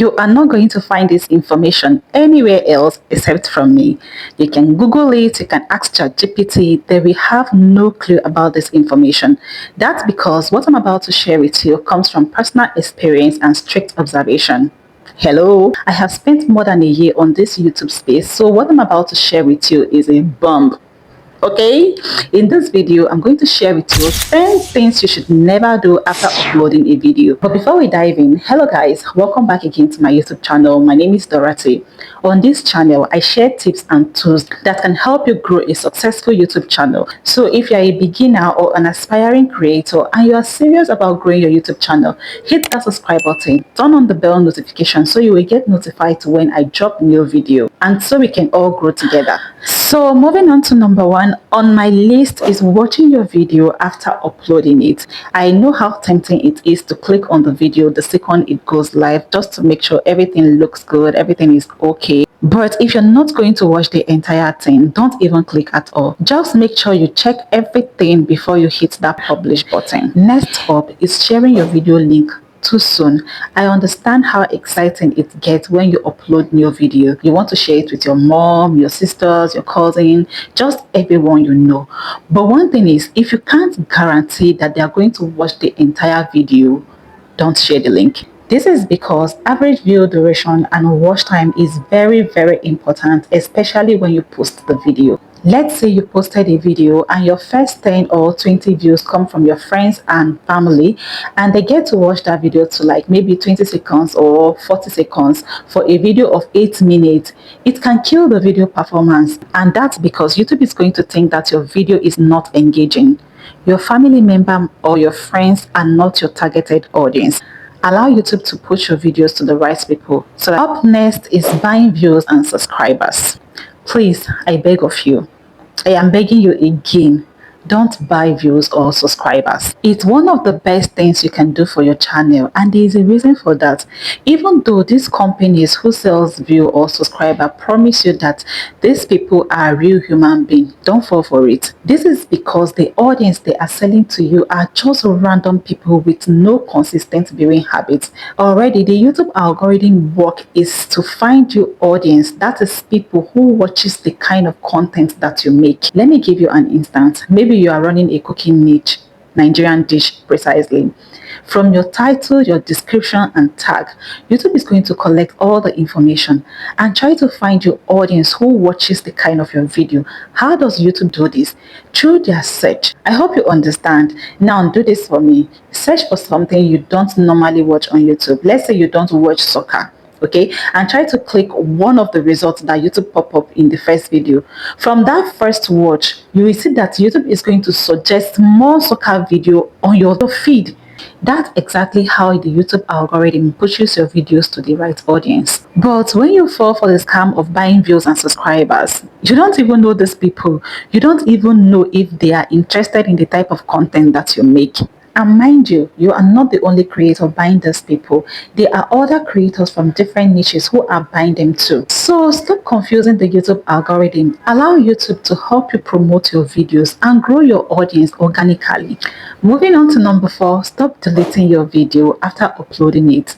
You are not going to find this information anywhere else except from me. You can Google it, you can ask ChatGPT, they will have no clue about this information. That's because what I'm about to share with you comes from personal experience and strict observation. Hello, I have spent more than a year on this YouTube space, so what I'm about to share with you is a bomb. Okay, in this video I'm going to share with you 10 things you should never do after uploading a video. But before we dive in, hello guys, welcome back again to my YouTube channel. My name is Dorathy. On this channel I share tips and tools that can help you grow a successful YouTube channel. So if you're a beginner or an aspiring creator and you are serious about growing your YouTube channel, hit that subscribe button, turn on the bell notification so you will get notified when I drop new video, and so we can all grow together. So moving on to number one on my list is watching your video after uploading it. I know how tempting it is to click on the video the second it goes live just to make sure everything looks good, everything is okay. But if you're not going to watch the entire thing, don't even click at all. Just make sure you check everything before you hit that publish button. Next up is sharing your video link too soon. I understand how exciting it gets when you upload new video. You want to share it with your mom, your sisters, your cousin, just everyone you know. But one thing is, if you can't guarantee that they are going to watch the entire video, don't share the link. This is because average view duration and watch time is very important, especially when you post the video. Let's say you posted a video and your first 10 or 20 views come from your friends and family, and they get to watch that video to like maybe 20 seconds or 40 seconds for a video of 8 minutes. It can kill the video performance, and that's because YouTube is going to think that your video is not engaging. Your family member or your friends are not your targeted audience. Allow YouTube to push your videos to the right people. So up next is buying views and subscribers. Please, I beg of you, I am begging you again, don't buy views or subscribers. It's one of the best things you can do for your channel, and there is a reason for that. Even though these companies who sells view or subscriber promise you that these people are real human beings, don't fall for it. This is because the audience they are selling to you are just random people with no consistent viewing habits. Already the YouTube algorithm work is to find you audience, that is people who watches the kind of content that you make. Let me give you an instance. Maybe you are running a cooking niche, Nigerian dish precisely. From your title, your description and tag, YouTube is going to collect all the information and try to find your audience who watches the kind of your video. How does YouTube do this? Through their search. I hope you understand. Now do this for me. Search for something you don't normally watch on YouTube. Let's say you don't watch soccer. Okay, and try to click one of the results that YouTube pop up in the first video. From that first watch, you will see that YouTube is going to suggest more soccer video on your feed. That's exactly how the YouTube algorithm pushes your videos to the right audience. But when you fall for the scam of buying views and subscribers, you don't even know these people. You don't even know if they are interested in the type of content that you make. And mind you, you are not the only creator buying these people. There are other creators from different niches who are buying them too. So stop confusing the YouTube algorithm. Allow YouTube to help you promote your videos and grow your audience organically. Moving on to number 4, stop deleting your video after uploading it.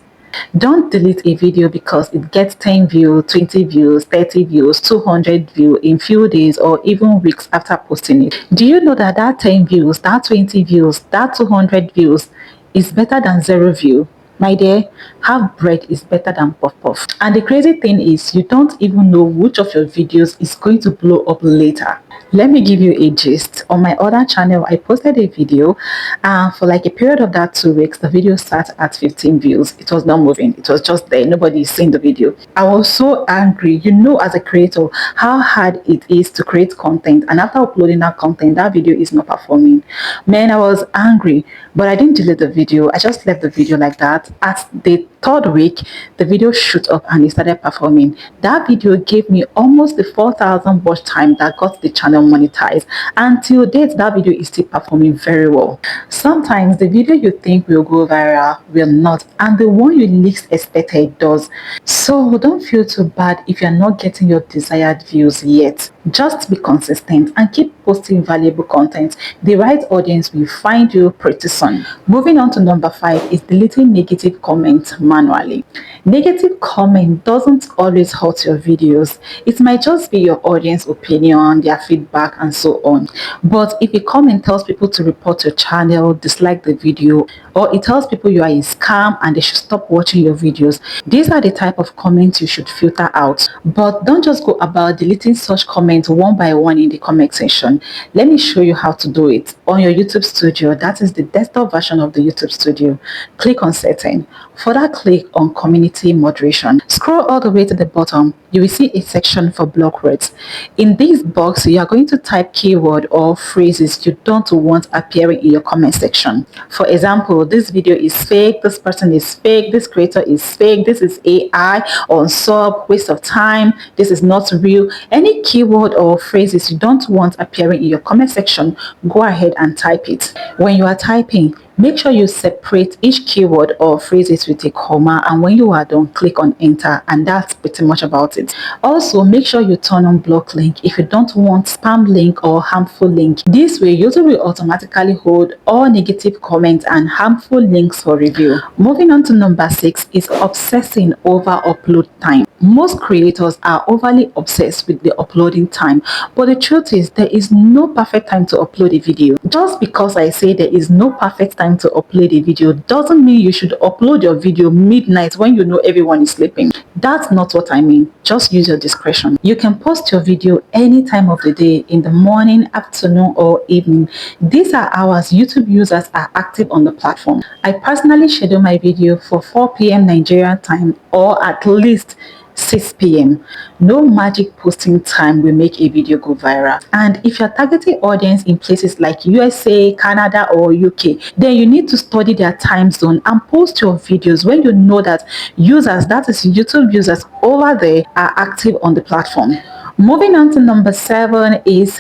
Don't delete a video because it gets 10 views, 20 views, 30 views, 200 views in few days or even weeks after posting it. Do you know that that 10 views, that 20 views, that 200 views is better than 0 view? My dear, half bread is better than puff puff. And the crazy thing is, you don't even know which of your videos is going to blow up later. Let me give you a gist. On my other channel, I posted a video and for like a period of that 2 weeks, the video started at 15 views. It was not moving. It was just there. Nobody is seeing the video. I was so angry. You know, as a creator, how hard it is to create content. And after uploading that content, that video is not performing. Man, I was angry, but I didn't delete the video. I just left the video like that. At the 3rd week, the video shoot up and it started performing. That video gave me almost the 4,000 watch time that got the channel monetized. Until date, that video is still performing very well. Sometimes the video you think will go viral will not, and the one you least expected does. So don't feel too bad if you're not getting your desired views yet. Just be consistent and keep posting valuable content, the right audience will find you pretty soon. Moving on to number 5 is deleting negative comments manually. Negative comment doesn't always hurt your videos. It might just be your audience opinion, their feedback, and so on. But if a comment tells people to report your channel, dislike the video, or it tells people you are a scam and they should stop watching your videos, these are the type of comments you should filter out. But don't just go about deleting such comments one by one in the comment section. Let me show you how to do it. On your YouTube Studio, that is the desktop version of the YouTube Studio, click on Setting. Further, click on Community Moderation. Scroll all the way to the bottom. You will see a section for block words. In this box, you are going to type keyword or phrases you don't want appearing in your comment section. For example, this video is fake, this person is fake, this creator is fake, this is AI, unsub, waste of time, this is not real. Any keyword or phrases you don't want appearing in your comment section, go ahead and type it. When you are typing, make sure you separate each keyword or phrases with a comma, and when you are done, click on enter, and that's pretty much about it. Also, make sure you turn on block link if you don't want spam link or harmful link. This way, YouTube will automatically hold all negative comments and harmful links for review. Moving on to number 6 is obsessing over upload time. Most creators are overly obsessed with the uploading time, but the truth is there is no perfect time to upload a video. Just because I say there is no perfect time to upload a video doesn't mean you should upload your video midnight when you know everyone is sleeping. That's not what I mean. Just use your discretion. You can post your video any time of the day, in the morning, afternoon, or evening. These are hours YouTube users are active on the platform. I personally schedule my video for 4 p.m. Nigerian time, or at least 6 p.m. No magic posting time will make a video go viral. And if you're targeting audience in places like USA, Canada, or UK, then you need to study their time zone and post your videos when you know that users, that is YouTube users over there, are active on the platform. Moving on to number 7 is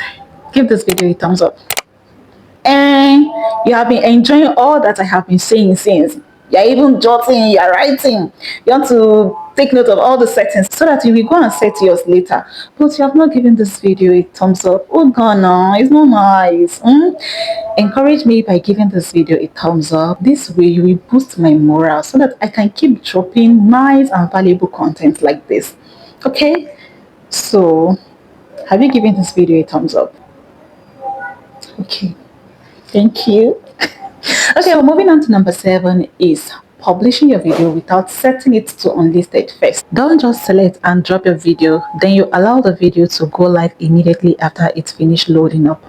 give this video a thumbs up. And you have been enjoying all that I have been saying since. You're even jotting, you're writing. You want to take note of all the settings so that you will go and set yours later. But you have not given this video a thumbs up. Oh God, no, it's not nice. Encourage me by giving this video a thumbs up. This way you will boost my morale so that I can keep dropping nice and valuable content like this. Okay? So, have you given this video a thumbs up? Okay. Thank you. Okay, so moving on to number 7 is publishing your video without setting it to unlisted first. Don't just select and drop your video, then you allow the video to go live immediately after it's finished loading up.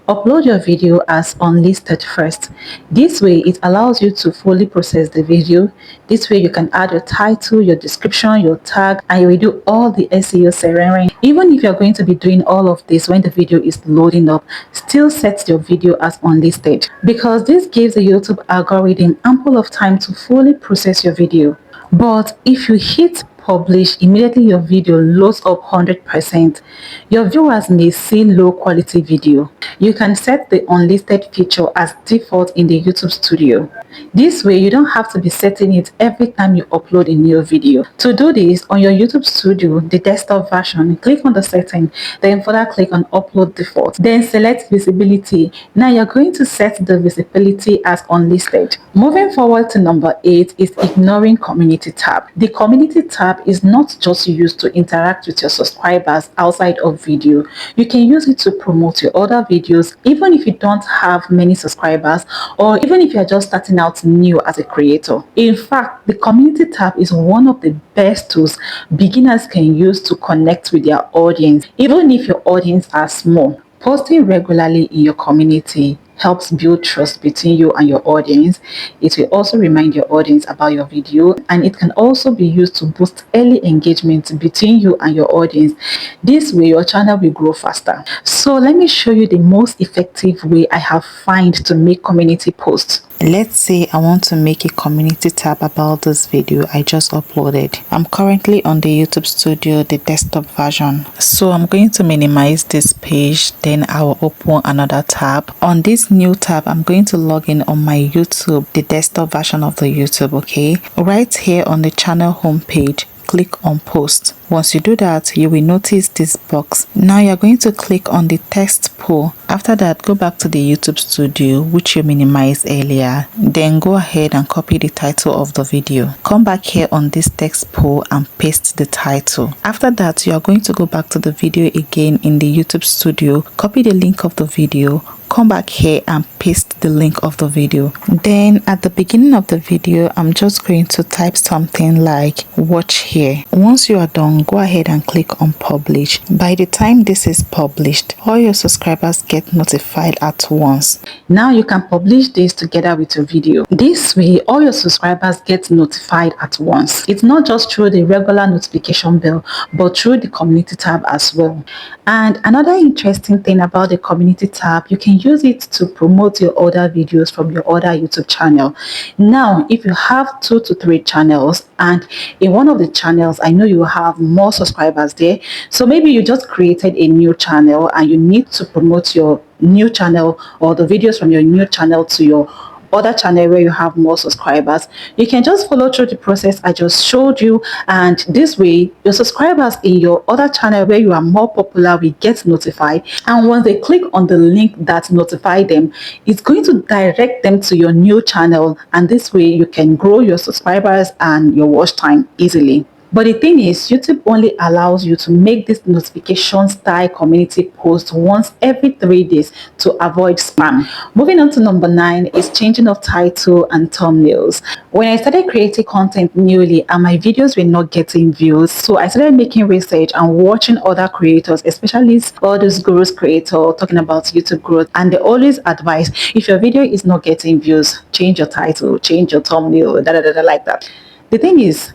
Upload your video as unlisted first. This way it allows you to fully process the video. This way you can add your title, your description, your tag, and you will do all the SEO serering. Even if you're going to be doing all of this when the video is loading up, still set your video as unlisted, because this gives the YouTube algorithm ample of time to fully process your video. But if you hit publish, immediately your video loads up 100%. Your viewers may see low quality video. You can set the unlisted feature as default in the YouTube Studio. This way you don't have to be setting it every time you upload a new video. To do this, on your YouTube Studio, the desktop version, click on the setting, then further click on upload default, then select visibility. Now you're going to set the visibility as unlisted. Moving forward to number 8 is ignoring community tab. The community tab is not just used to interact with your subscribers outside of video. You can use it to promote your other videos even if you don't have many subscribers, or even if you're just starting out new as a creator. In fact, the community tab is one of the best tools beginners can use to connect with their audience, even if your audience are small. Posting regularly in your community helps build trust between you and your audience. It will also remind your audience about your video, and it can also be used to boost early engagement between you and your audience. This way your channel will grow faster. So let me show you the most effective way I have found to make community posts. Let's say I want to make a community tab about this video I just uploaded. I'm currently on the YouTube Studio, the desktop version. So I'm going to minimize this page, then I will open another tab. On this new tab, I'm going to log in on my YouTube, the desktop version of the YouTube, okay? Right here on the channel homepage, click on post. Once you do that, you will notice this box. Now you're going to click on the text poll. After that, go back to the YouTube studio which you minimized earlier. Then go ahead and copy the title of the video. Come back here on this text poll and paste the title. After that, you are going to go back to the video again in the YouTube studio, copy the link of the video, come back here and paste the link of the video. Then at the beginning of the video, I'm just going to type something like watch here. Once you are done, go ahead and click on publish. By the time this is published, all your subscribers get notified at once. Now you can publish this together with your video. This way, all your subscribers get notified at once. It's not just through the regular notification bell, but through the community tab as well. And another interesting thing about the community tab, you can use it to promote your other videos from your other YouTube channel. Now, if you have 2 to 3 channels, and in one of the channels, I know you have more subscribers there. So maybe you just created a new channel and you need to promote your new channel or the videos from your new channel to your other channel where you have more subscribers. You can just follow through the process I just showed you, and this way your subscribers in your other channel where you are more popular will get notified, and once they click on the link that notified them, it's going to direct them to your new channel, and this way you can grow your subscribers and your watch time easily. But the thing is, YouTube only allows you to make this notification style community post once every 3 days to avoid spam. Moving on to number 9 is changing of title and thumbnails. When I started creating content newly and my videos were not getting views, so I started making research and watching other creators, especially all those gurus creators talking about YouTube growth, and they always advise, if your video is not getting views, change your title, change your thumbnail, like that. The thing is,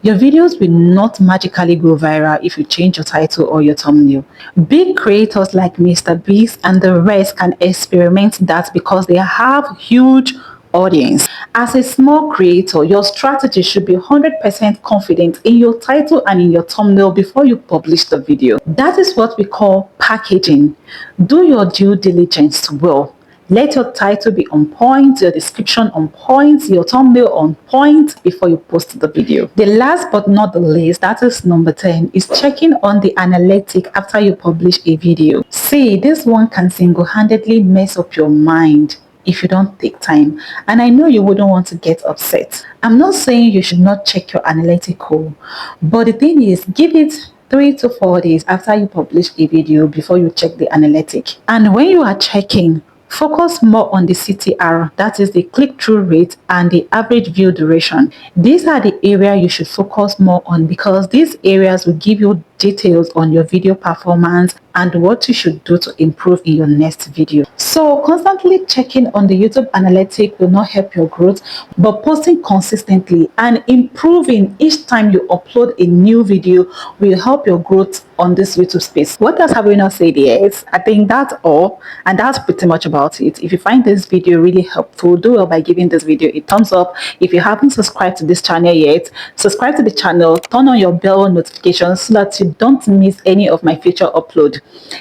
your videos will not magically go viral if you change your title or your thumbnail. Big creators like Mr. Beast and the rest can experiment that because they have huge audience. As a small creator, your strategy should be 100% confident in your title and in your thumbnail before you publish the video. That is what we call packaging. Do your due diligence well. Let your title be on point, your description on point, your thumbnail on point before you post the video. The last but not the least, that is number 10, is checking on the analytic after you publish a video. See, this one can single-handedly mess up your mind if you don't take time, and I know you wouldn't want to get upset. I'm not saying you should not check your analytical, but the thing is, give it 3 to 4 days after you publish a video before you check the analytic. And when you are checking, focus more on the CTR, that is the click-through rate, and the average view duration. These are the areas you should focus more on because these areas will give you details on your video performance and what you should do to improve in your next video. So constantly checking on the YouTube analytics will not help your growth, but posting consistently and improving each time you upload a new video will help your growth on this YouTube space. What else have we not said yet? I think that's all, and that's pretty much about it. If you find this video really helpful, do well by giving this video a thumbs up. If you haven't subscribed to this channel yet, subscribe to the channel, turn on your bell notifications so that you don't miss any of my future upload.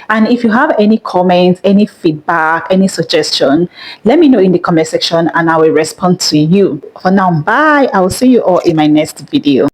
And if you have any comments, any feedback, any suggestion, let me know in the comment section and I will respond to you. For now, bye. I will see you all in my next video.